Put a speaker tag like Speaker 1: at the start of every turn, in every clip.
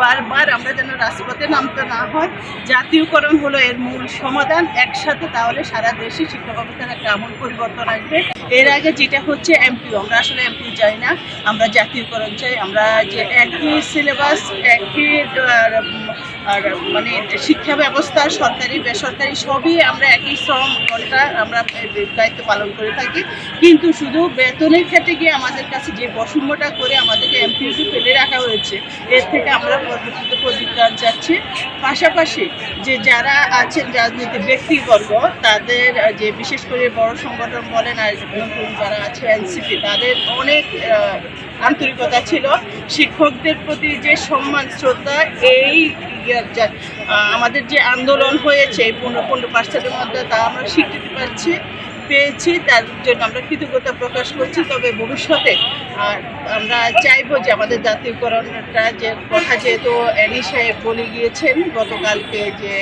Speaker 1: বারবার আমরা যেন রাজপথে নামতে না হয়। জাতীয়করণ হলো এর মূল সমাধান। একসাথে তাহলে সারা দেশে শিক্ষা ব্যবস্থার একটা আমূল পরিবর্তন আসবে। এর আগে যেটা হচ্ছে এমপিও, আমরা আসলে এমপিও চাই না, আমরা জাতীয়করণ চাই। আমরা যে একই সিলেবাস, একই আর মানে শিক্ষা ব্যবস্থা সরকারি বেসরকারি সবই আমরা একই শ্রম ঘন্টা আমরা দায়িত্ব পালন করে থাকি, কিন্তু শুধু বেতনের ক্ষেত্রে গিয়ে আমাদের কাছে যে বৈষম্যটা করে আমাদেরকে এমপিওতে ফেলে রাখা হয়েছে, এর থেকে আমরা পরবর্তীতে পরিত্রাণ চাচ্ছি। পাশাপাশি যে যারা আছেন রাজনীতি ব্যক্তিবর্গ, তাদের যে বিশেষ করে বড় সংগঠন বলেন আর নতুন যারা আছে এনসিপি, তাদের অনেক আন্তরিকতা ছিল। শিক্ষকদের প্রতি যে সম্মান শ্রদ্ধা, এই আমাদের যে আন্দোলন হয়েছে 15% মধ্যে, তা আমরা স্বীকৃতি পেয়েছি, তার জন্য আমরা কৃতজ্ঞতা প্রকাশ করছি। তবে ভবিষ্যতে আমরা চাইবো যে আমাদের জাতীয়করণটা যে কথা, যেহেতু এনি সাহেব বলে গিয়েছেন গতকালকে, যে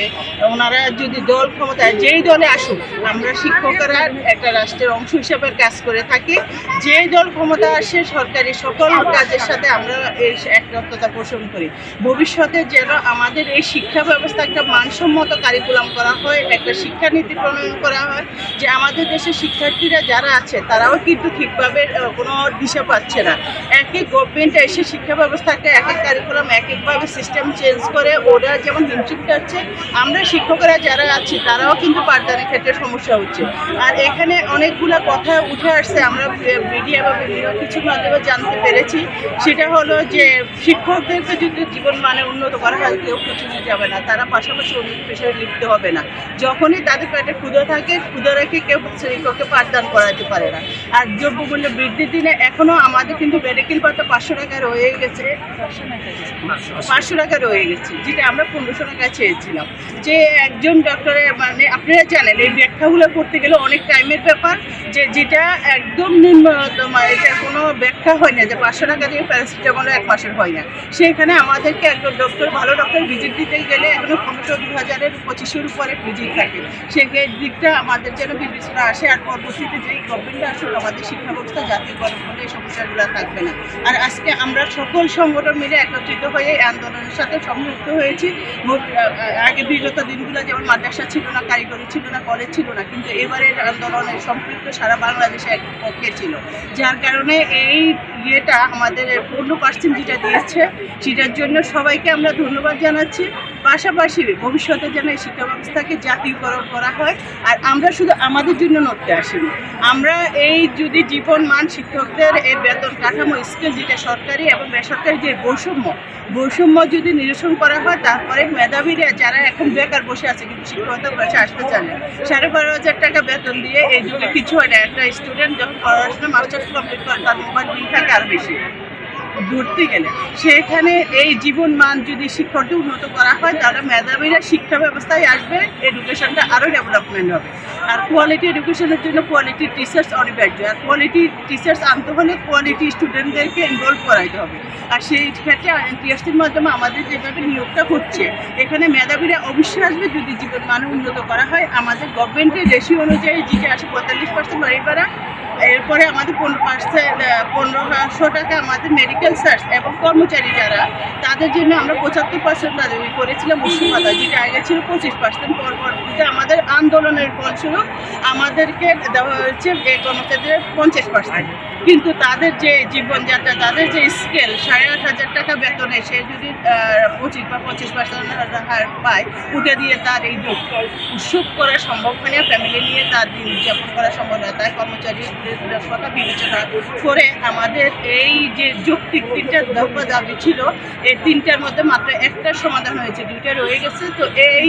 Speaker 1: ওনারা যদি দল ক্ষমতায় যেই দলে আসুক, আমরা শিক্ষকরা একটা রাষ্ট্রের অংশ হিসাবে কাজ করে থাকি, যেই দল ক্ষমতা আসে সরকারি সকল কাজের সাথে আমরা এই একরক্ততা পোষণ করি। ভবিষ্যতে যেন আমাদের এই শিক্ষা ব্যবস্থা একটা মানসম্মত কারিকুলাম করা হয়, একটা শিক্ষানীতি প্রণয়ন করা হয়, যে আমাদের দেশের শিক্ষার্থীরা যারা আছে তারাও কিন্তু ঠিকভাবে কোনো দিশা পাচ্ছে না। একই গভর্নমেন্ট এসে শিক্ষা ব্যবস্থাকে এক এক কারিকুলাম এক একভাবে সিস্টেম চেঞ্জ করে ওরা যেমন হিমশিম খাচ্ছে, আমরা শিক্ষকরা যারা আছি তারাও কিন্তু পাঠদানের ক্ষেত্রে সমস্যা হচ্ছে। আর এখানে অনেকগুলো কথা উঠে আসছে, আমরা মিডিয়া বা বিভিন্ন কিছুর মাধ্যমে জানতে পেরেছি। সেটা হলো যে শিক্ষকদেরকে যদি জীবন মানে উন্নত করা হয়, কেউ পিছনে যাবে না, তারা পাশাপাশি অন্য পেশায় লিপ্ত হবে না। যখনই তাদের পেটে ক্ষুধা থাকে, ক্ষুধা রেখে কেউ শিক্ষককে পাঠদান করাতে পারে না। আর দ্রব্যমূল্য বৃদ্ধির দিনে এখনও আমাদের কিন্তু মেডিকেল ভাতা 500 টাকা রয়ে গেছে, 500 টাকা রয়ে গেছে, যেটা আমরা 1500 টাকা চেয়েছিলাম। যে একজন ডক্টরের মানে আপনারা জানেন এই ব্যাখ্যাগুলো করতে গেলে অনেক টাইমের ব্যাপার, যেটা একদম নিম্নতম, এটা কোনো ব্যাখ্যা হয় না যে 500 টাকা দিয়ে প্যারাসিটামল 1 মাসের হয় না। সেখানে আমাদেরকে একজন ভালো ডক্টর ভিজিট দিতে গেলে এখনো 15,000-20,000-এর 2500-এর উপরে ভিজিট থাকে। সেই দিকটা আমাদের যেন বিবেচনা আসে। আর পরবর্তীতে যেই গভর্নমেন্ট আসলে আমাদের শিক্ষা ব্যবস্থা জাতীয়করণ হলে এই সমস্যাগুলো থাকবে না। আর আজকে আমরা সকল সংগঠন মিলে একত্রিত হয়ে এই আন্দোলনের সাথে সম্পৃক্ত হয়েছি। আগে বিগত দিনগুলো যেমন মাদ্রাসা ছিল না, কারিগরি ছিল না, কলেজ ছিল না, কিন্তু এবারের আন্দোলনের সম্পৃক্ত সারা বাংলাদেশে এক পক্ষে ছিল, যার কারণে এই ইয়েটা আমাদের 15% যেটা দিয়েছে, সেটার জন্য সবাইকে আমরা ধন্যবাদ জানাচ্ছি। পাশাপাশি ভবিষ্যতে যেন এই শিক্ষা ব্যবস্থাকে জাতীয়করণ করা হয়। আর আমরা শুধু আমাদের জন্য নড়তে আসিনি, আমরা এই যদি জীবন মান শিক্ষকদের এই বেতন কাঠামো স্কেল, যেটা সরকারি এবং বেসরকারি যে বৈষম্য যদি নিরসন করা হয়, তারপরে মেধাবীরা যারা এখন বেকার বসে আছে কিন্তু শিক্ষকতার বসে আসতে চান না, 12,500 টাকা বেতন দিয়ে এই যুগে কিছু হয় না। একটা স্টুডেন্ট যখন পড়াশোনা মাস্টার্স কমপ্লিট করে, তার মোবাইল বিল থাকে আরও বেশি ধরতে গেলে। সেখানে এই জীবন মান যদি শিক্ষককে উন্নত করা হয়, তাহলে মেধাবীরা শিক্ষা ব্যবস্থায় আসবে, এডুকেশনটা আরও ডেভেলপমেন্ট হবে। আর কোয়ালিটি এডুকেশনের জন্য কোয়ালিটি টিচার্স অনিবার্য। আর কোয়ালিটি টিচার্স আনতে হলে কোয়ালিটি স্টুডেন্টদেরকে ইনভলভ করাইতে হবে। আর সেই ক্ষেত্রে টিএসসির মাধ্যমে আমাদের যেভাবে নিয়োগটা হচ্ছে, এখানে মেধাবীরা অবশ্যই আসবে যদি জীবন মান উন্নত করা হয়। আমাদের গভর্নমেন্টের রেশিও অনুযায়ী যেটা আসে 45% বাড়ি ভাড়া, এরপরে আমাদের 1500 টাকা আমাদের মেডিকেল সার্চ এবং কর্মচারী যারা, তাদের জন্য আমরা 75% দাবি করেছিলাম উৎসব ভাতা, যেটা আগে ছিল 25%। পরবর্তীতে আমাদের আন্দোলনের ফলস্বরূপ আমাদেরকে দেওয়া হয়েছে এই কর্মচারীদের 50%। কিন্তু তাদের যে জীবনযাত্রা, তাদের যে স্কেল, 8,500 টাকা বেতনে সে যদি 25 বা 25% হার পায়, উঠে দিয়ে তার এই উৎসব করা সম্ভব হয় না, ফ্যামিলি নিয়ে তার দিন উদযাপন করা সম্ভব নয়। তাই কর্মচারীদের কথা বিবেচনা করে আমাদের এই যে যৌক্তিক 3টা দফা দাবি ছিল, এই 3টার মধ্যে মাত্র একটা সমাধান হয়েছে, 2টা রয়ে গেছে। তো এই